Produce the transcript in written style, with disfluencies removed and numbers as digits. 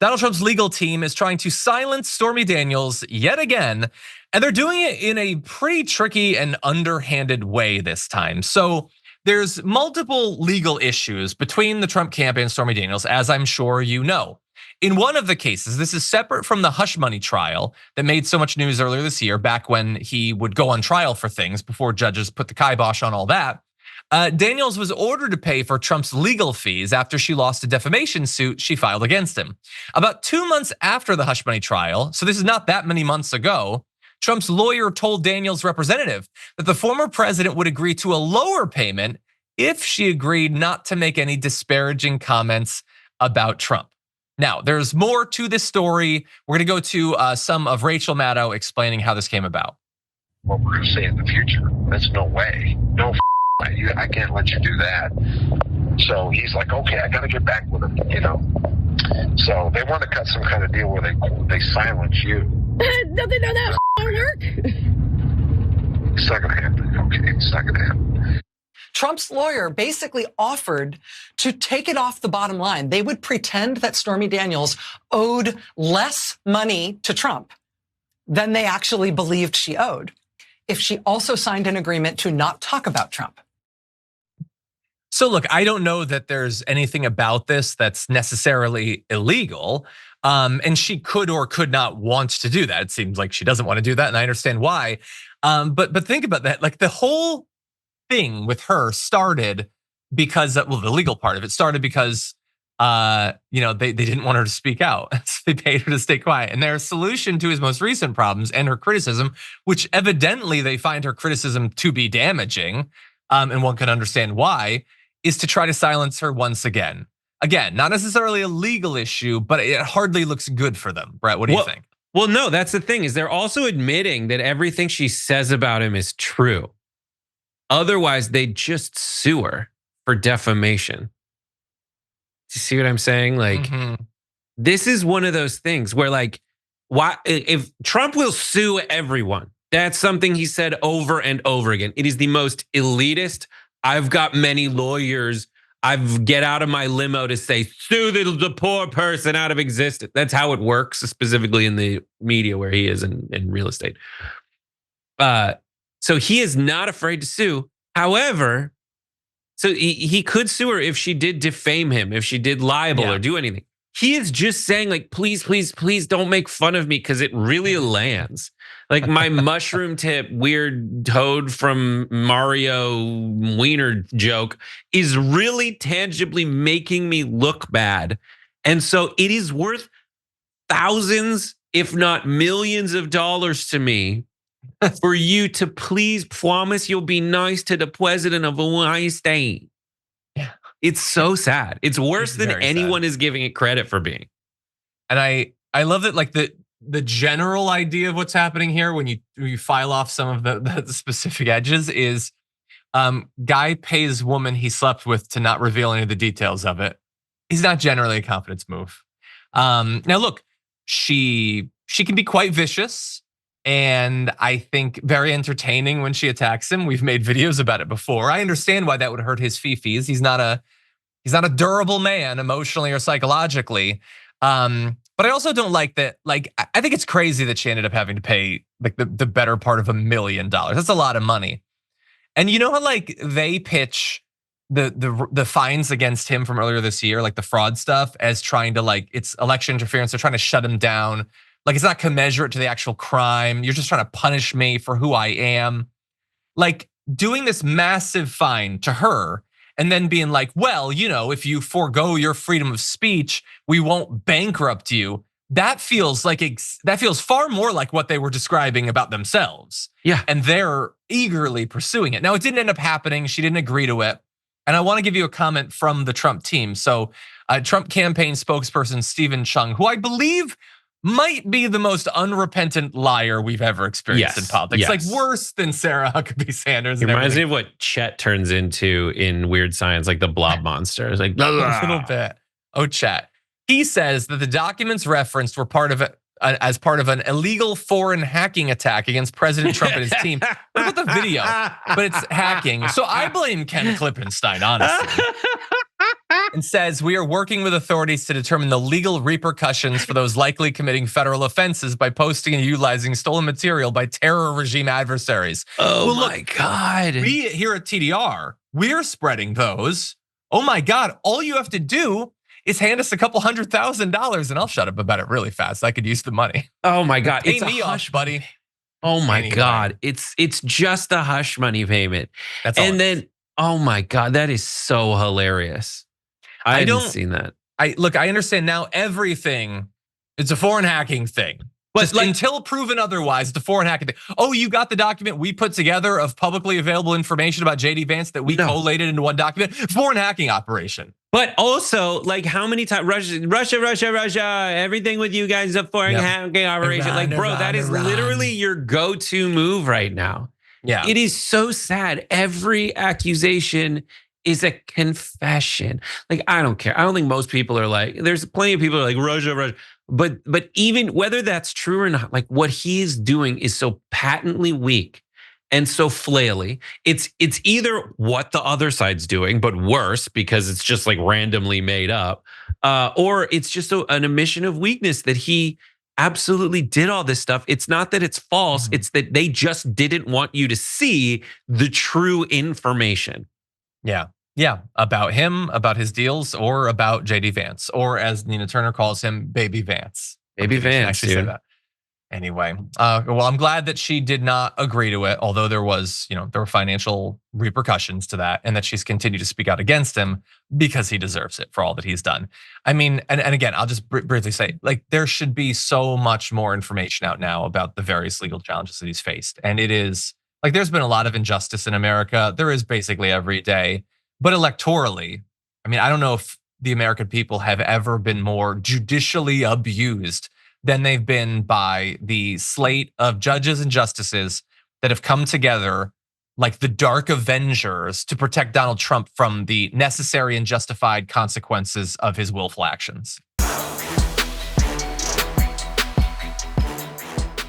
Donald Trump's legal team is trying to silence Stormy Daniels yet again, and they're doing it in a pretty tricky and underhanded way this time. So there's multiple legal issues between the Trump campaign and Stormy Daniels, as I'm sure you know. In one of the cases, this is separate from the hush money trial that made so much news earlier this year, back when he would go on trial for things before judges put the kibosh on all that. Daniels was ordered to pay for Trump's legal fees after she lost a defamation suit she filed against him. About 2 months after the hush money trial, so this is not that many months ago, Trump's lawyer told Daniels' representative that the former president would agree to a lower payment if she agreed not to make any disparaging comments about Trump. Now, there's more to this story. We're gonna go to some of Rachel Maddow explaining how this came about. What we're gonna say in the future, that's no way. No, I can't let you do that. So he's like, okay, I gotta get back with him, So they want to cut some kind of deal where they silence you. Don't they know that won't work? It's not gonna happen. Okay, it's not gonna happen. Trump's lawyer basically offered to take it off the bottom line. They would pretend that Stormy Daniels owed less money to Trump than they actually believed she owed, if she also signed an agreement to not talk about Trump. So look, I don't know that there's anything about this that's necessarily illegal. And she could or could not want to do that. It seems like she doesn't want to do that, and I understand why. But think about that. Like, the whole thing with her started because, the legal part of it started because they didn't want her to speak out. So they paid her to stay quiet. And their solution to his most recent problems and her criticism, which evidently they find her criticism to be damaging, and one can understand why, is to try to silence her once again. Again, not necessarily a legal issue, but it hardly looks good for them. Brett, what do you think? Well, no, that's the thing, is they're also admitting that everything she says about him is true. Otherwise, they'd just sue her for defamation. Do you see what I'm saying? Like, This is one of those things where, like, why, if Trump will sue everyone, that's something he said over and over again. It is the most elitist. I've got many lawyers. I've get out of my limo to say, sue the poor person out of existence. That's how it works, specifically in the media where he is in real estate. So he is not afraid to sue. However, so he could sue her if she did defame him, if she did libel or do anything. He is just saying, like, please, please, please don't make fun of me, because it really lands. Like, my mushroom tip, weird toad from Mario Wiener joke is really tangibly making me look bad. And so it is worth thousands, if not millions of dollars to me for you to please promise you'll be nice to the president of the United States. Yeah. It's so sad. It's worse than anyone is giving it credit for being. And I love that, like, the general idea of what's happening here when you file off some of the specific edges is guy pays woman he slept with to not reveal any of the details of it. He's not generally a confidence move. Now look, she can be quite vicious, and I think very entertaining when she attacks him. We've made videos about it before. I understand why that would hurt his fifis. He's not a durable man emotionally or psychologically. But I also don't like that. Like, I think it's crazy that she ended up having to pay like the better part of $1 million. That's a lot of money. And you know how, like, they pitch the fines against him from earlier this year, like the fraud stuff, as trying to, like, it's election interference. They're trying to shut him down. Like, it's not commensurate to the actual crime. You're just trying to punish me for who I am. Like, doing this massive fine to her and then being like, well, if you forego your freedom of speech, we won't bankrupt you. That feels far more like what they were describing about themselves. Yeah. And they're eagerly pursuing it. Now, it didn't end up happening. She didn't agree to it. And I want to give you a comment from the Trump team. So Trump campaign spokesperson Stephen Chung, who I believe might be the most unrepentant liar we've ever experienced in politics. Like, worse than Sarah Huckabee Sanders. It reminds me of what Chet turns into in Weird Science, like the blob monster. It's like, blah, blah. A little bit. Oh, Chet. He says that the documents referenced were as part of an illegal foreign hacking attack against President Trump and his team. What about the video? But it's hacking. So I blame Ken Klippenstein, honestly. and says, we are working with authorities to determine the legal repercussions for those likely committing federal offenses by posting and utilizing stolen material by terror regime adversaries. Oh my God. We here at TDR, we're spreading those. Oh my God, all you have to do is hand us a couple $100,000 and I'll shut up about it really fast. I could use the money. Oh my God. Pay It's me a off, hush buddy. Oh my Anyway. God. It's just a hush money payment. That's all. And then, oh my God, that is so hilarious. I hadn't seen that. I understand now everything. It's a foreign hacking thing. But Just like- until proven otherwise, it's a foreign hacking thing. Oh, you got the document we put together of publicly available information about JD Vance that we collated into one document? Foreign hacking operation. But also, like, how many times Russia, everything with you guys is a foreign hacking operation. Like, bro, that is literally your go-to move right now. Yeah. It is so sad. Every accusation is a confession. Like, I don't care. I don't think most people are like, there's plenty of people who are like, Russia. But even whether that's true or not, like what he's doing is so patently weak and so flaily. It's either what the other side's doing, but worse because it's just like randomly made up, or it's just an admission of weakness that he absolutely did all this stuff. It's not that it's false. It's that they just didn't want you to see the true information. Yeah, about him, about his deals, or about JD Vance, or as Nina Turner calls him, Baby Vance. Baby Vance, actually say that. Anyway, well, I'm glad that she did not agree to it, although there were financial repercussions to that, and that she's continued to speak out against him because he deserves it for all that he's done. I mean, and again, I'll just briefly say, like, there should be so much more information out now about the various legal challenges that he's faced, and it is like there's been a lot of injustice in America. There is basically every day. But electorally, I mean, I don't know if the American people have ever been more judicially abused than they've been by the slate of judges and justices that have come together like the dark avengers to protect Donald Trump from the necessary and justified consequences of his willful actions.